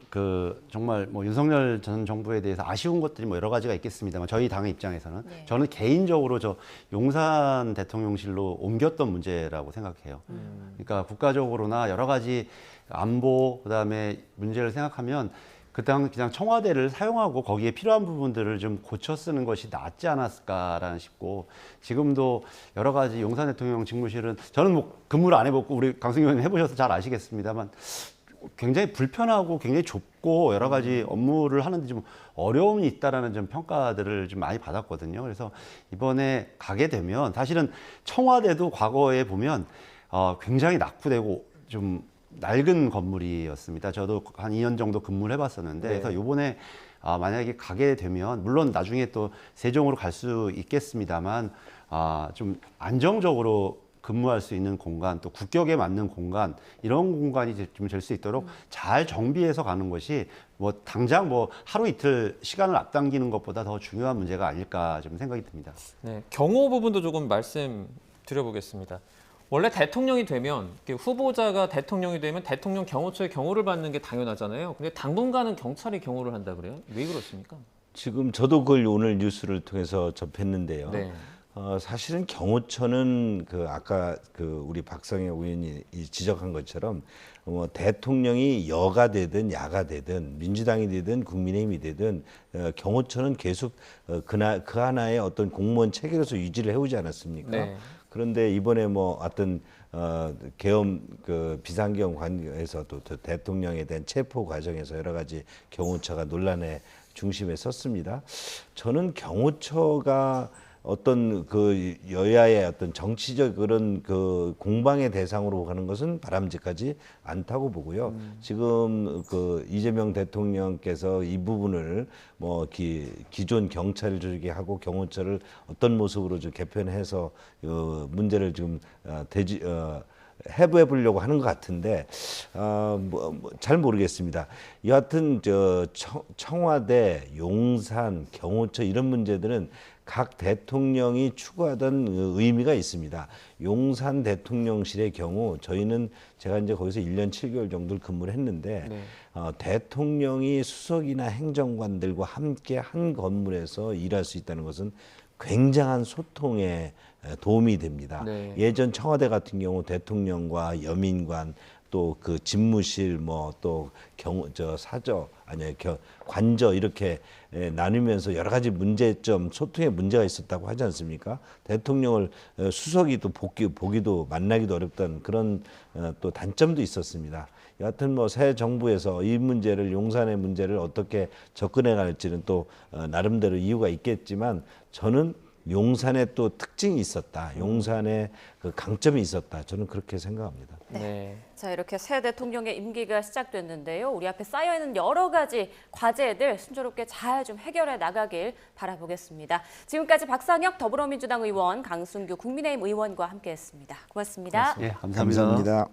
정말 윤석열 전 정부에 대해서 아쉬운 것들이 여러 가지가 있겠습니다만 저희 당의 입장에서는 저는 개인적으로 용산 대통령실로 옮겼던 문제라고 생각해요. 그러니까 국가적으로나 여러 가지 안보 그다음에 문제를 생각하면 그냥 청와대를 사용하고 거기에 필요한 부분들을 좀 고쳐 쓰는 것이 낫지 않았을까라는 싶고 지금도 여러 가지 용산 대통령 집무실은 저는 근무를 안 해봤고 우리 강승규 의원님 해보셔서 잘 아시겠습니다만 굉장히 불편하고 굉장히 좁고 여러 가지 업무를 하는데 좀 어려움이 있다라는 좀 평가들을 좀 많이 받았거든요. 그래서 이번에 가게 되면 사실은 청와대도 과거에 보면 굉장히 낙후되고 좀 낡은 건물이었습니다. 저도 한 2년 정도 근무를 해봤었는데 그래서 이번에 만약에 가게 되면 물론 나중에 또 세종으로 갈 수 있겠습니다만 좀 안정적으로 근무할 수 있는 공간, 또 국격에 맞는 공간 이런 공간이 좀 될 수 있도록 잘 정비해서 가는 것이 당장 하루 이틀 시간을 앞당기는 것보다 더 중요한 문제가 아닐까 좀 생각이 듭니다. 네, 경호 부분도 조금 말씀드려보겠습니다. 원래 대통령이 되면 후보자가 대통령이 되면 대통령 경호처의 경호를 받는 게 당연하잖아요. 근데 당분간은 경찰이 경호를 한다 그래요? 왜 그렇습니까? 지금 저도 그걸 오늘 뉴스를 통해서 접했는데요. 네. 사실은 경호처는 아까 우리 박성애 의원이 지적한 것처럼 대통령이 여가 되든 야가 되든 민주당이 되든 국민의힘이 되든 경호처는 계속 그 하나의 어떤 공무원 체계로서 유지를 해오지 않았습니까? 네. 그런데 이번에 어떤 계엄 비상경 관계에서도 대통령에 대한 체포 과정에서 여러 가지 경호처가 논란의 중심에 섰습니다. 저는 경호처가 어떤 여야의 어떤 정치적 그런 공방의 대상으로 가는 것은 바람직하지 않다고 보고요. 지금 이재명 대통령께서 이 부분을 기존 경찰을 조직에 하고 경호처를 어떤 모습으로 좀 개편해서 문제를 좀 해부해 보려고 하는 것 같은데 잘 모르겠습니다. 여하튼 청와대, 용산, 경호처 이런 문제들은 각 대통령이 추구하던 의미가 있습니다. 용산 대통령실의 경우 저희는 제가 이제 거기서 1년 7개월 정도를 근무를 했는데 네. 대통령이 수석이나 행정관들과 함께 한 건물에서 일할 수 있다는 것은 굉장한 소통에 도움이 됩니다. 네. 예전 청와대 같은 경우 대통령과 여민관 또 집무실 또 사저 관저 이렇게 나누면서 여러 가지 문제점 소통에 문제가 있었다고 하지 않습니까? 대통령을 수석이 또 보기도 만나기도 어렵다는 그런 또 단점도 있었습니다. 여하튼 새 정부에서 이 문제를 용산의 문제를 어떻게 접근해 갈지는 또 나름대로 이유가 있겠지만 저는 용산에 또 특징이 있었다. 용산에 강점이 있었다. 저는 그렇게 생각합니다. 네. 자, 이렇게 새 대통령의 임기가 시작됐는데요. 우리 앞에 쌓여있는 여러 가지 과제들 순조롭게 잘 좀 해결해 나가길 바라보겠습니다. 지금까지 박상혁 더불어민주당 의원, 강순규 국민의힘 의원과 함께했습니다. 고맙습니다. 예, 감사합니다.